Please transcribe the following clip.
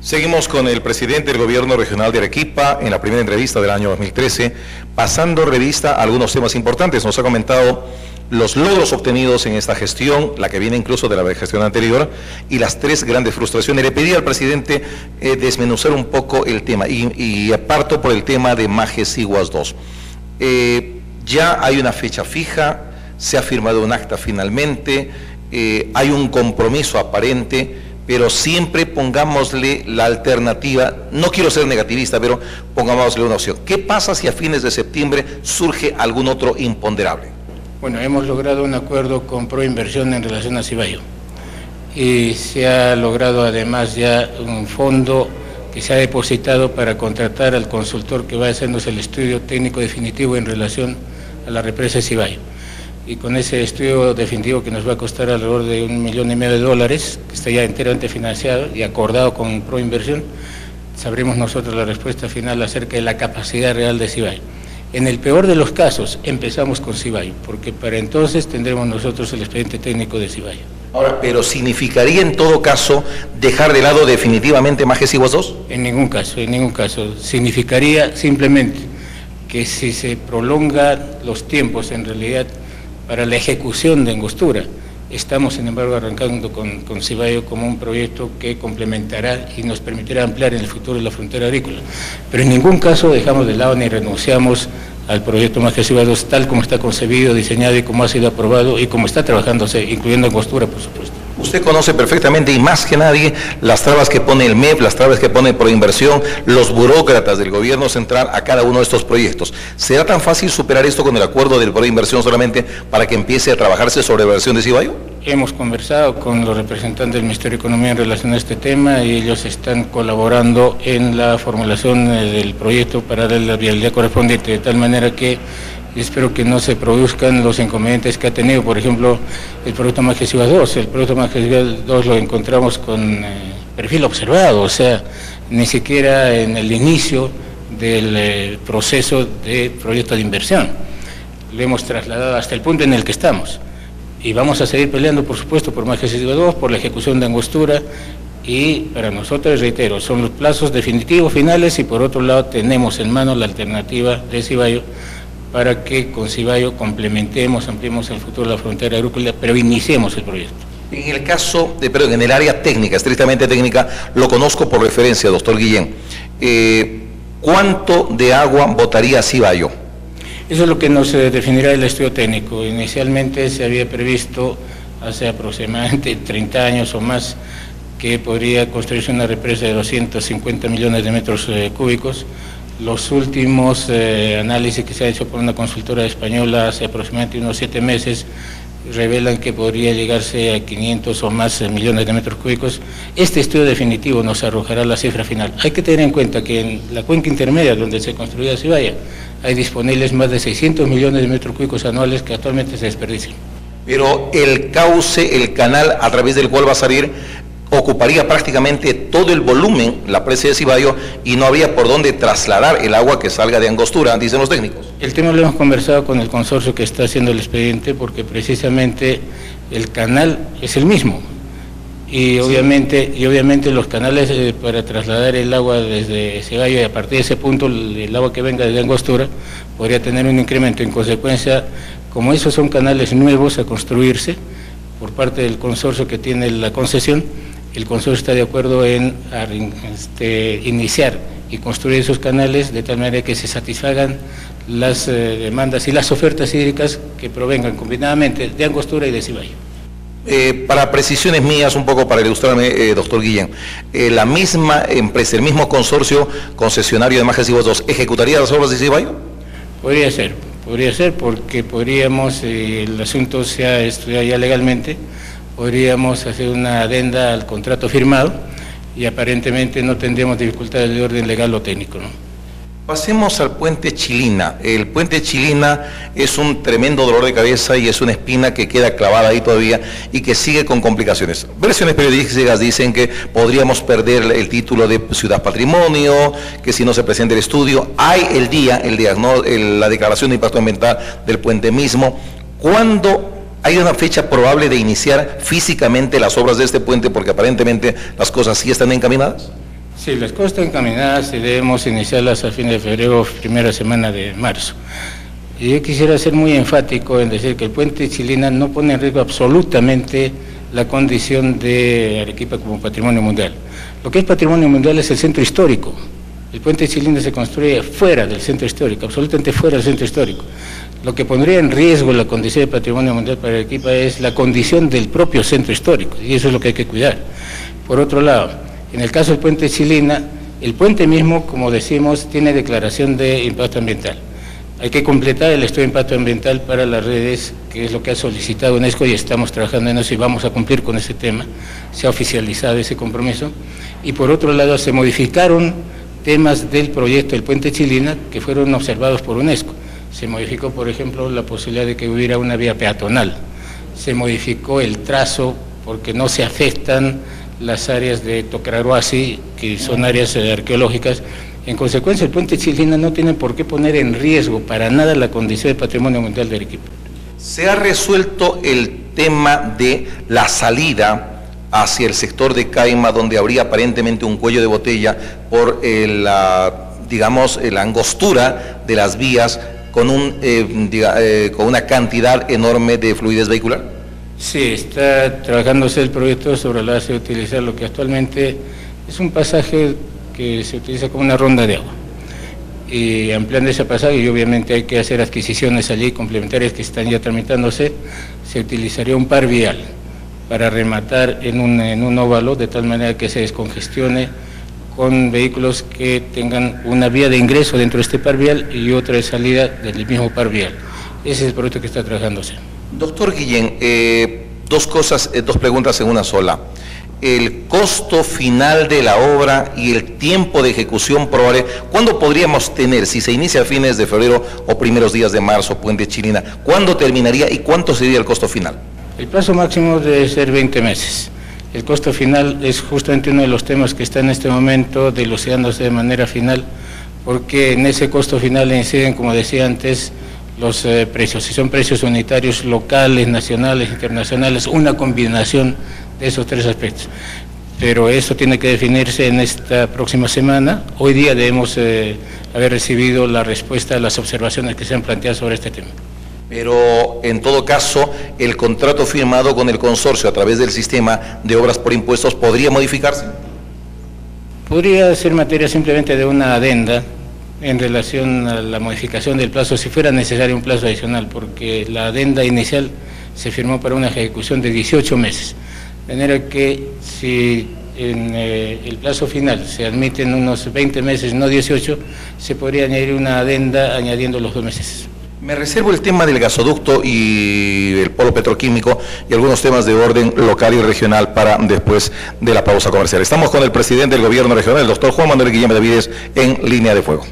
Seguimos con el presidente del Gobierno Regional de Arequipa en la primera entrevista del año 2013, pasando revista a algunos temas importantes. Nos ha comentado los logros obtenidos en esta gestión, la que viene incluso de la gestión anterior, y las tres grandes frustraciones. Le pedí al presidente desmenuzar un poco el tema, y parto por el tema de Majes Iguas 2. Ya hay una fecha fija, se ha firmado un acta finalmente, hay un compromiso aparente, pero siempre pongámosle la alternativa. No quiero ser negativista, pero pongámosle una opción. ¿Qué pasa si a fines de septiembre surge algún otro imponderable? Bueno, hemos logrado un acuerdo con Proinversión en relación a Cibayo, y se ha logrado además ya un fondo que se ha depositado para contratar al consultor que va a hacernos el estudio técnico definitivo en relación a la represa de Cibayo. Y con ese estudio definitivo, que nos va a costar alrededor de $1,5 millones, que está ya enteramente financiado y acordado con Proinversión, sabremos nosotros la respuesta final acerca de la capacidad real de Cibayo. En el peor de los casos, empezamos con Cibayo, porque para entonces tendremos nosotros el expediente técnico de Cibayo. Ahora, ¿pero significaría en todo caso dejar de lado definitivamente Majes Iguas 2? En ningún caso, en ningún caso. Significaría simplemente que si se prolongan los tiempos, en realidad, para la ejecución de Angostura, estamos sin embargo arrancando con Cibayo como un proyecto que complementará y nos permitirá ampliar en el futuro la frontera agrícola. Pero en ningún caso dejamos de lado ni renunciamos al proyecto Majes Iguas 2 tal como está concebido, diseñado y como ha sido aprobado y como está trabajándose, incluyendo Angostura, por supuesto. Usted conoce perfectamente y más que nadie las trabas que pone el MEP, las trabas que pone Proinversión, los burócratas del gobierno central a cada uno de estos proyectos. ¿Será tan fácil superar esto con el acuerdo del Proinversión solamente para que empiece a trabajarse sobre la versión de Cibayo? Hemos conversado con los representantes del Ministerio de Economía en relación a este tema y ellos están colaborando en la formulación del proyecto para darle la viabilidad correspondiente, de tal manera que espero que no se produzcan los inconvenientes que ha tenido, por ejemplo, el producto Majes Iguas 2. El producto Majes Iguas 2 lo encontramos con perfil observado, o sea, ni siquiera en el inicio del proceso de proyecto de inversión. Lo hemos trasladado hasta el punto en el que estamos. Y vamos a seguir peleando, por supuesto, por Majes Iguas 2, por la ejecución de Angostura, y para nosotros, reitero, son los plazos definitivos, finales, y por otro lado tenemos en mano la alternativa de Cibayo, para que con Cibayo complementemos, ampliemos el futuro de la frontera agrícola, pero iniciemos el proyecto. En el caso, perdón, en el área técnica, estrictamente técnica, lo conozco por referencia, doctor Guillén. ¿Cuánto de agua botaría Cibayo? Eso es lo que nos definirá el estudio técnico. Inicialmente se había previsto, hace aproximadamente 30 años o más, que podría construirse una represa de 250 millones de metros cúbicos. Los últimos análisis que se ha hecho por una consultora española hace aproximadamente unos 7 meses revelan que podría llegarse a 500 o más millones de metros cúbicos. Este estudio definitivo nos arrojará la cifra final. Hay que tener en cuenta que en la cuenca intermedia donde se construía Cibayo hay disponibles más de 600 millones de metros cúbicos anuales que actualmente se desperdician. Pero el cauce, el canal a través del cual va a salir, ocuparía prácticamente todo el volumen, la presa de Cibayo, y no habría por dónde trasladar el agua que salga de Angostura, dicen los técnicos. El tema lo hemos conversado con el consorcio que está haciendo el expediente, porque precisamente el canal es el mismo. Y obviamente los canales para trasladar el agua desde Cibayo, y a partir de ese punto el agua que venga desde Angostura podría tener un incremento. En consecuencia, como esos son canales nuevos a construirse por parte del consorcio que tiene la concesión, el consorcio está de acuerdo en iniciar y construir esos canales de tal manera que se satisfagan las demandas y las ofertas hídricas que provengan combinadamente de Angostura y de Cibayo. Para precisiones mías, un poco para ilustrarme, doctor Guillén, ¿la misma empresa, el mismo consorcio concesionario de Majes Iguas 2 ejecutaría las obras de Cibayo? Podría ser porque podríamos, el asunto se ha estudiado ya legalmente, podríamos hacer una adenda al contrato firmado y aparentemente no tendríamos dificultades de orden legal o técnico, ¿no? Pasemos al puente Chilina. El puente Chilina es un tremendo dolor de cabeza y es una espina que queda clavada ahí todavía y que sigue con complicaciones. Versiones periodísticas dicen que podríamos perder el título de ciudad patrimonio, que si no se presenta el estudio. Hay la declaración de impacto ambiental del puente mismo. ¿Cuándo hay una fecha probable de iniciar físicamente las obras de este puente? Porque aparentemente las cosas sí están encaminadas. Sí, las cosas están encaminadas y debemos iniciarlas a fin de febrero, primera semana de marzo. Y yo quisiera ser muy enfático en decir que el puente Chilina no pone en riesgo absolutamente la condición de Arequipa como patrimonio mundial. Lo que es patrimonio mundial es el centro histórico. El puente Chilina se construye fuera del centro histórico, absolutamente fuera del centro histórico. Lo que pondría en riesgo la condición de patrimonio mundial para Arequipa es la condición del propio centro histórico, y eso es lo que hay que cuidar. Por otro lado, en el caso del puente Chilina, el puente mismo, como decimos, tiene declaración de impacto ambiental. Hay que completar el estudio de impacto ambiental para las redes, que es lo que ha solicitado UNESCO, y estamos trabajando en eso y vamos a cumplir con ese tema. Se ha oficializado ese compromiso. Y por otro lado, se modificaron temas del proyecto del puente Chilina que fueron observados por UNESCO. Se modificó, por ejemplo, la posibilidad de que hubiera una vía peatonal. Se modificó el trazo porque no se afectan las áreas de Tocararuasi, que son áreas arqueológicas. En consecuencia, el puente Chilina no tiene por qué poner en riesgo para nada la condición de patrimonio mundial de Arequipa. ¿Se ha resuelto el tema de la salida hacia el sector de Caima, donde habría aparentemente un cuello de botella por digamos, la angostura de las vías con una cantidad enorme de fluidez vehicular? Sí, está trabajándose el proyecto sobre la base de utilizar lo que actualmente es un pasaje que se utiliza como una ronda de agua. Y ampliando ese pasaje, y obviamente hay que hacer adquisiciones allí complementarias que están ya tramitándose, se utilizaría un par vial para rematar en un óvalo, de tal manera que se descongestione con vehículos que tengan una vía de ingreso dentro de este par vial y otra de salida del mismo par vial. Ese es el proyecto que está trabajándose. Doctor Guillén, dos preguntas en una sola. El costo final de la obra y el tiempo de ejecución probable, ¿cuándo podríamos tener, si se inicia a fines de febrero o primeros días de marzo, puente Chilina, cuándo terminaría y cuánto sería el costo final? El plazo máximo debe ser 20 meses. El costo final es justamente uno de los temas que está en este momento dilucidándose de manera final, porque en ese costo final inciden, como decía antes, los precios, si son precios unitarios locales, nacionales, internacionales, una combinación de esos tres aspectos. Pero eso tiene que definirse en esta próxima semana. Hoy día debemos haber recibido la respuesta a las observaciones que se han planteado sobre este tema. Pero en todo caso, el contrato firmado con el consorcio a través del sistema de obras por impuestos podría modificarse. Podría ser materia simplemente de una adenda en relación a la modificación del plazo, si fuera necesario un plazo adicional, porque la adenda inicial se firmó para una ejecución de 18 meses. De manera que si en el plazo final se admiten unos 20 meses, no 18, se podría añadir una adenda añadiendo los 2 meses. Me reservo el tema del gasoducto y el polo petroquímico y algunos temas de orden local y regional para después de la pausa comercial. Estamos con el presidente del gobierno regional, el doctor Juan Manuel Guillén Benavides, en Línea de Fuego.